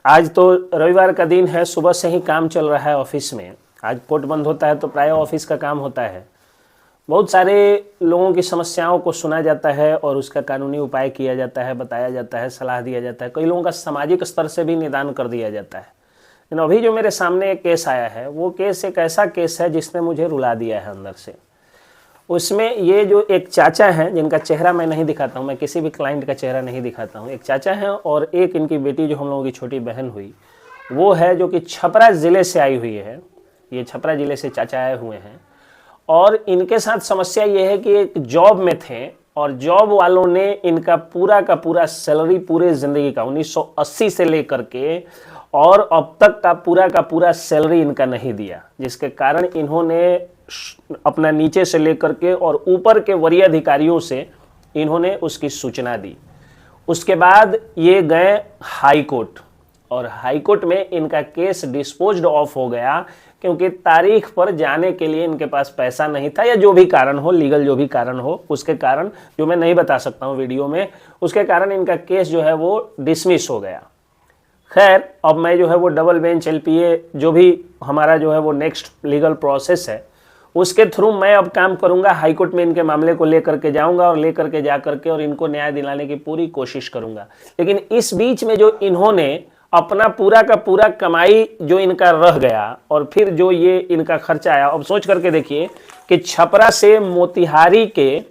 आज तो रविवार का दिन है, सुबह से ही काम चल रहा है ऑफिस में। आज कोर्ट बंद होता है तो प्राय ऑफिस का काम होता है। बहुत सारे लोगों की समस्याओं को सुना जाता है और उसका कानूनी उपाय किया जाता है, बताया जाता है, सलाह दिया जाता है। कई लोगों का सामाजिक स्तर से भी निदान कर दिया जाता है। लेकिन अभी जो मेरे सामने एक केस आया है, वो केस एक ऐसा केस है जिसने मुझे रुला दिया है अंदर से। उसमें ये जो एक चाचा हैं, जिनका चेहरा मैं नहीं दिखाता हूँ, मैं किसी भी क्लाइंट का चेहरा नहीं दिखाता हूँ। एक चाचा हैं और एक इनकी बेटी जो हम लोगों की छोटी बहन हुई, वो है जो कि छपरा ज़िले से आई हुई है। ये छपरा ज़िले से चाचा आए हुए हैं और इनके साथ समस्या ये है कि एक जॉब में थे और जॉब वालों ने इनका पूरा का पूरा सैलरी पूरे ज़िंदगी का 1980 से लेकर के और अब तक का पूरा सैलरी इनका नहीं दिया, जिसके कारण इन्होंने अपना नीचे से लेकर के और ऊपर के वरीय अधिकारियों से इन्होंने उसकी सूचना दी। उसके बाद ये गए हाई कोर्ट और हाई कोर्ट में इनका केस डिस्पोज्ड ऑफ हो गया, क्योंकि तारीख पर जाने के लिए इनके पास पैसा नहीं था, या जो भी कारण हो, लीगल जो भी कारण हो, उसके कारण जो मैं नहीं बता सकता हूँ वीडियो में, उसके कारण इनका केस जो है वो डिसमिस हो गया। खैर, अब मैं जो है वो डबल बेंच LPA जो भी हमारा जो है वो नेक्स्ट लीगल प्रोसेस है, उसके थ्रू मैं अब काम करूंगा। हाई कोर्ट में इनके मामले को लेकर के जाऊंगा और लेकर के जा करके और इनको न्याय दिलाने की पूरी कोशिश करूंगा। लेकिन इस बीच में जो इन्होंने अपना पूरा का पूरा कमाई जो इनका रह गया और फिर जो ये इनका खर्चा आया, अब सोच करके देखिए कि छपरा से मोतिहारी के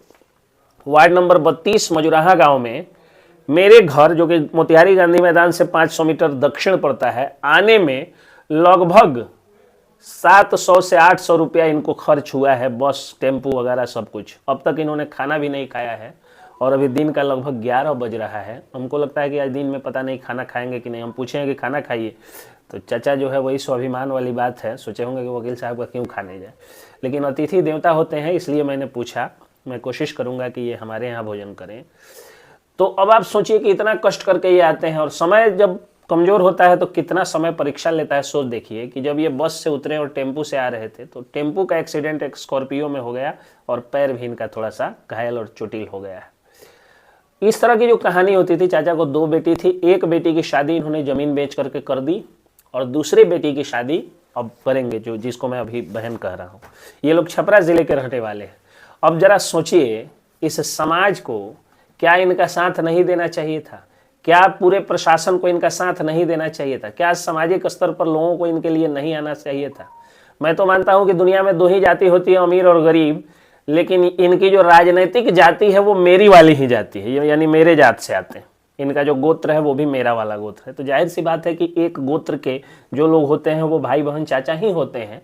वार्ड नंबर 32 मजुराहा गांव में मेरे घर, जो कि मोतिहारी गांधी मैदान से 500 मीटर दक्षिण पड़ता है, आने में लगभग 700 से 800 रुपया इनको खर्च हुआ है, बस टेम्पू वगैरह सब कुछ। अब तक इन्होंने खाना भी नहीं खाया है और अभी दिन का लगभग 11 बज रहा है। हमको लगता है कि आज दिन में पता नहीं खाना खाएंगे कि नहीं। हम पूछेंगे कि खाना खाइए तो चाचा जो है वही स्वाभिमान वाली बात है, सोचे होंगे कि वकील साहब का क्यों खाने जाए। लेकिन अतिथि देवता होते हैं, इसलिए मैंने पूछा। मैं कोशिश करूँगा कि ये हमारे यहाँ भोजन करें। तो अब आप सोचिए कि इतना कष्ट करके ये आते हैं और समय जब कमज़ोर होता है तो कितना समय परीक्षा लेता है। सोच देखिए कि जब ये बस से उतरे और टेम्पू से आ रहे थे तो टेम्पू का एक्सीडेंट एक स्कॉर्पियो में हो गया और पैर भी इनका थोड़ा सा घायल और चोटिल हो गया है। इस तरह की जो कहानी होती थी। चाचा को 2 बेटी थी। एक बेटी की शादी इन्होंने ज़मीन बेच करके कर दी और दूसरी बेटी की शादी अब करेंगे, जो जिसको मैं अभी बहन कह रहा हूँ। ये लोग छपरा ज़िले के रहने वाले हैं। अब ज़रा सोचिए, इस समाज को क्या इनका साथ नहीं देना चाहिए था? क्या पूरे प्रशासन को इनका साथ नहीं देना चाहिए था? क्या सामाजिक स्तर पर लोगों को इनके लिए नहीं आना चाहिए था? मैं तो मानता हूं कि दुनिया में 2 ही जाति होती है, अमीर और गरीब, लेकिन इनकी जो राजनीतिक जाति है वो मेरी वाली ही जाति है, यानी मेरे जात से आते हैं। इनका जो गोत्र है वो भी मेरा वाला गोत्र है। तो जाहिर सी बात है कि एक गोत्र के जो लोग होते हैं वो भाई बहन चाचा ही होते हैं।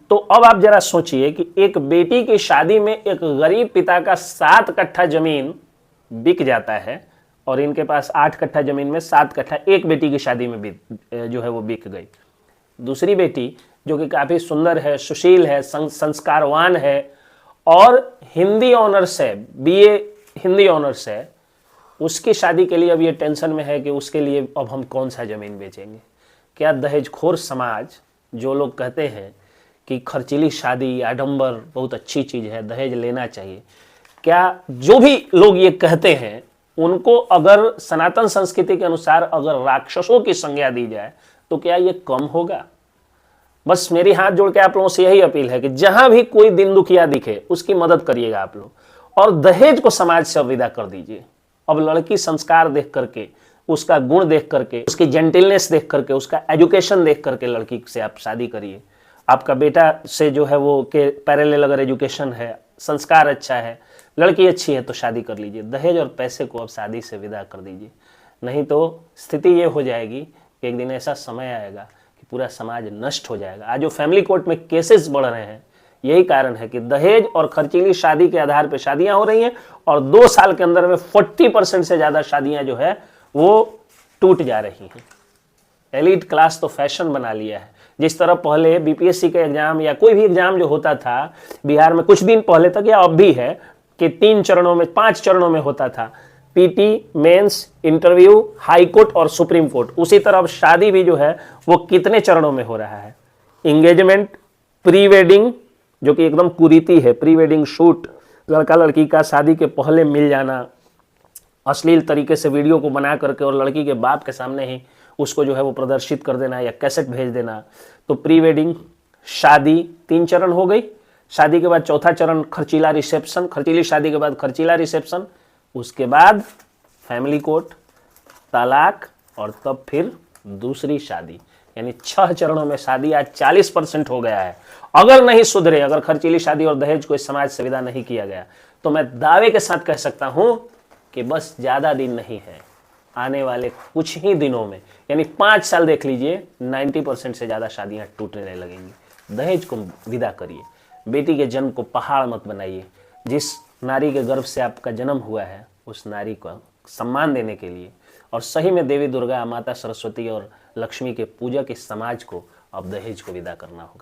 तो अब आप जरा सोचिए कि एक बेटी की शादी में एक गरीब पिता का 7 कट्ठा जमीन बिक जाता है और इनके पास 8 कट्ठा जमीन में 7 कट्ठा एक बेटी की शादी में भी जो है वो बिक गई। दूसरी बेटी जो कि काफ़ी सुंदर है, सुशील है, संस्कारवान है और हिंदी ऑनर्स है, BA हिंदी ऑनर्स है, उसकी शादी के लिए अब ये टेंशन में है कि उसके लिए अब हम कौन सा ज़मीन बेचेंगे। क्या दहेजखोर समाज, जो लोग कहते हैं कि खर्चीली शादी, आडंबर बहुत अच्छी चीज़ है, दहेज लेना चाहिए, क्या जो भी लोग ये कहते हैं उनको अगर सनातन संस्कृति के अनुसार अगर राक्षसों की संज्ञा दी जाए तो क्या ये कम होगा? बस मेरी हाथ जोड़ के आप लोगों से यही अपील है कि जहां भी कोई दिन दुखिया दिखे उसकी मदद करिएगा आप लोग, और दहेज को समाज से विदा कर दीजिए। अब लड़की संस्कार देख करके, उसका गुण देख करके, उसकी जेंटिलनेस देख करके, उसका एजुकेशन देख करके लड़की से आप शादी करिए। आपका बेटा से जो है वो के पैरेलल अगर एजुकेशन है, संस्कार अच्छा है, लड़की अच्छी है तो शादी कर लीजिए। दहेज और पैसे को अब शादी से विदा कर दीजिए, नहीं तो स्थिति ये हो जाएगी कि एक दिन ऐसा समय आएगा कि पूरा समाज नष्ट हो जाएगा। आज जो फैमिली कोर्ट में केसेस बढ़ रहे हैं, यही कारण है कि दहेज और खर्चीली शादी के आधार पर शादियां हो रही हैं और 2 साल के अंदर में 40% से ज़्यादा शादियां जो है वो टूट जा रही हैं। एलिट क्लास तो फैशन बना लिया है। जिस तरह पहले BPSC का एग्जाम या कोई भी एग्जाम जो होता था बिहार में कुछ दिन पहले तक, या अब भी है कि 3 चरणों में, 5 चरणों में होता था, PT, mains, interview, high court और सुप्रीम कोर्ट। उसी तरह अब शादी भी जो है वो कितने चरणों में हो रहा है। इंगेजमेंट, प्री वेडिंग जो कि एकदम कुरीति है, प्री वेडिंग शूट, लड़का लड़की का शादी के पहले मिल जाना, अश्लील तरीके से वीडियो को बना करके और लड़की के बाप के सामने ही उसको जो है वो प्रदर्शित कर देना या कैसेट भेज देना। तो प्री वेडिंग, शादी, 3 चरण हो गई। शादी के बाद चौथा चरण खर्चीला रिसेप्शन, खर्चीली शादी के बाद खर्चीला रिसेप्शन, उसके बाद फैमिली कोर्ट, तलाक और तब फिर दूसरी शादी। यानी 6 चरणों में शादी आज 40% हो गया है। अगर नहीं सुधरे, अगर खर्चीली शादी और दहेज को इस समाज से विदा नहीं किया गया, तो मैं दावे के साथ कह सकता हूं कि बस ज्यादा दिन नहीं है, आने वाले कुछ ही दिनों में, यानी 5 साल देख लीजिए, 90% से ज्यादा शादियां टूटने लगेंगी। दहेज को विदा करिए, बेटी के जन्म को पहाड़ मत बनाइए। जिस नारी के गर्भ से आपका जन्म हुआ है, उस नारी को सम्मान देने के लिए और सही में देवी दुर्गा, माता सरस्वती और लक्ष्मी के पूजक इस समाज को अब दहेज को विदा करना होगा।